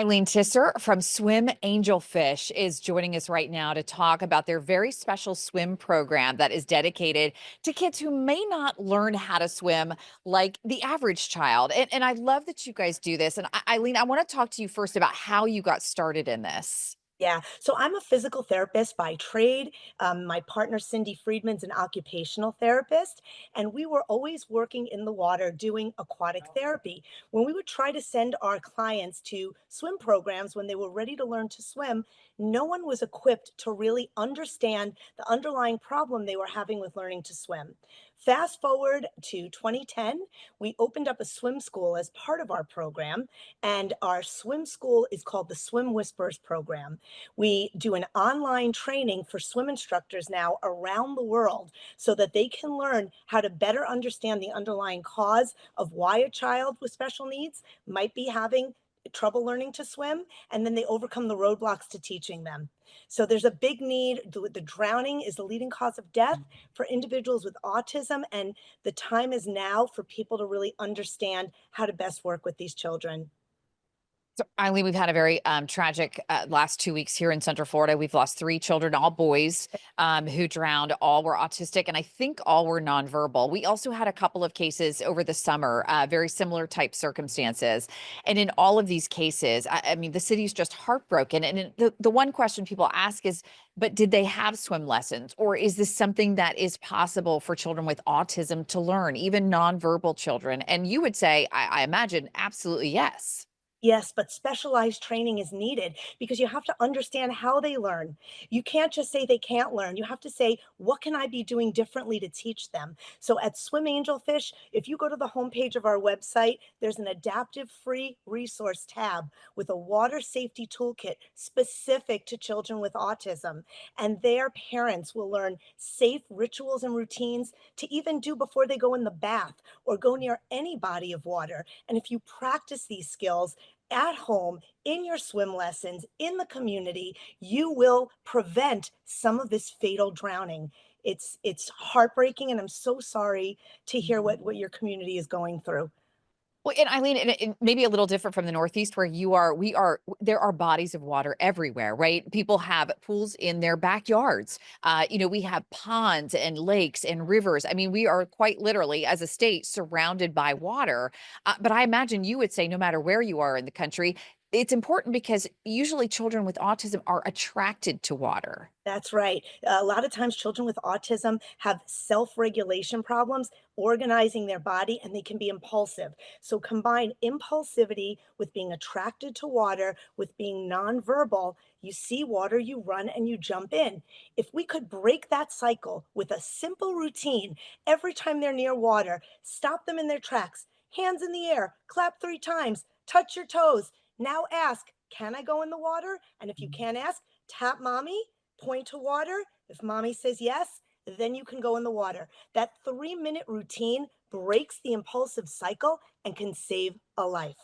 Ailene Tisser from Swim Angelfish is joining us right now to talk about their very special swim program that is dedicated to kids who may not learn how to swim like the average child. And I love that you guys do this. And Ailene, I want to talk to you first about how you got started in this. Yeah, so I'm a physical therapist by trade. My partner, Cindy Friedman's an occupational therapist, and we were always working in the water doing aquatic therapy. When we would try to send our clients to swim programs when they were ready to learn to swim, no one was equipped to really understand the underlying problem they were having with learning to swim. Fast forward to 2010, we opened up a swim school as part of our program, and our swim school is called the Swim Whispers program. We do an online training for swim instructors now around the world so that they can learn how to better understand the underlying cause of why a child with special needs might be having trouble learning to swim, and then they overcome the roadblocks to teaching them. So there's a big need. The drowning is the leading cause of death for individuals with autism, and the time is now for people to really understand how to best work with these children. So, Eileen, we've had a very tragic last 2 weeks here in Central Florida. We've lost three children, all boys, who drowned. All were autistic, and I think all were nonverbal. We also had a couple of cases over the summer, very similar type circumstances. And in all of these cases, I mean, the city's just heartbroken. And the one question people ask is, but did they have swim lessons? Or is this something that is possible for children with autism to learn, even nonverbal children? And you would say, I imagine, absolutely yes. Yes, but specialized training is needed because you have to understand how they learn. You can't just say they can't learn. You have to say, what can I be doing differently to teach them? So at Swim Angelfish, if you go to the homepage of our website, there's an adaptive free resource tab with a water safety toolkit specific to children with autism. And their parents will learn safe rituals and routines to even do before they go in the bath or go near any body of water. And if you practice these skills, at home, in your swim lessons, in the community, you will prevent some of this fatal drowning. It's heartbreaking, and I'm so sorry to hear what your community is going through. Well, and Eileen, and maybe a little different from the Northeast where you are, there are bodies of water everywhere, right? People have pools in their backyards. We have ponds and lakes and rivers. I mean, we are quite literally, as a state, surrounded by water. But I imagine you would say, no matter where you are in the country, it's important because usually children with autism are attracted to water. That's right. A lot of times, children with autism have self regulation problems, organizing their body, and they can be impulsive. So, combine impulsivity with being attracted to water, with being nonverbal. You see water, you run, and you jump in. If we could break that cycle with a simple routine every time they're near water, stop them in their tracks, hands in the air, clap 3 times, touch your toes. Now ask, can I go in the water? And if you can't ask, tap mommy, point to water. If mommy says yes, then you can go in the water. That 3 minute routine breaks the impulsive cycle and can save a life.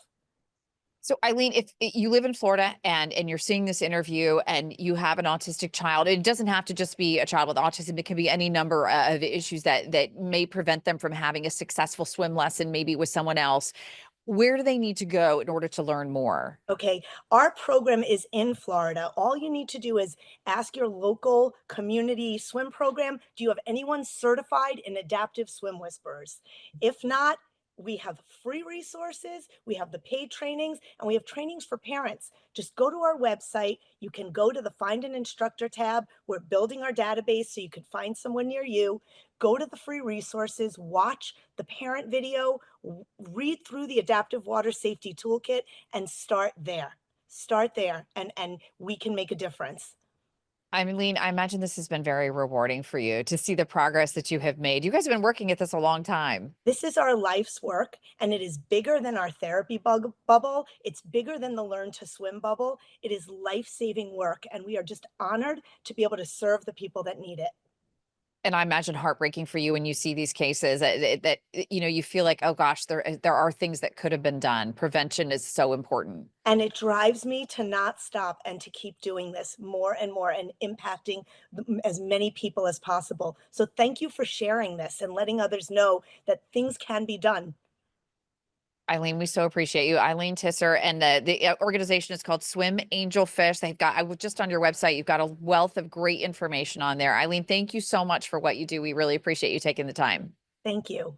So, Eileen, if you live in Florida and you're seeing this interview and you have an autistic child, it doesn't have to just be a child with autism. It can be any number of issues that may prevent them from having a successful swim lesson, maybe with someone else. Where do they need to go in order to learn more? Okay, our program is in Florida. All you need to do is ask your local community swim program, do you have anyone certified in adaptive swim whisperers? If not, we have free resources, we have the paid trainings, and we have trainings for parents. Just go to our website. You can go to the Find an Instructor tab. We're building our database so you could find someone near you. Go to the free resources, watch the parent video, read through the Adaptive Water Safety Toolkit, and start there. Start there, and we can make a difference. Eileen, I imagine this has been very rewarding for you to see the progress that you have made. You guys have been working at this a long time. This is our life's work, and it is bigger than our therapy bubble. It's bigger than the learn to swim bubble. It is life saving work, and we are just honored to be able to serve the people that need it. And I imagine heartbreaking for you when you see these cases that you feel like, oh gosh, there are things that could have been done. Prevention is so important. And it drives me to not stop and to keep doing this more and more and impacting as many people as possible. So thank you for sharing this and letting others know that things can be done. Ailene, we so appreciate you. Ailene Tisser, and the organization is called Swim Angel Fish. They've got, I was just on your website, you've got a wealth of great information on there. Ailene, thank you so much for what you do. We really appreciate you taking the time. Thank you.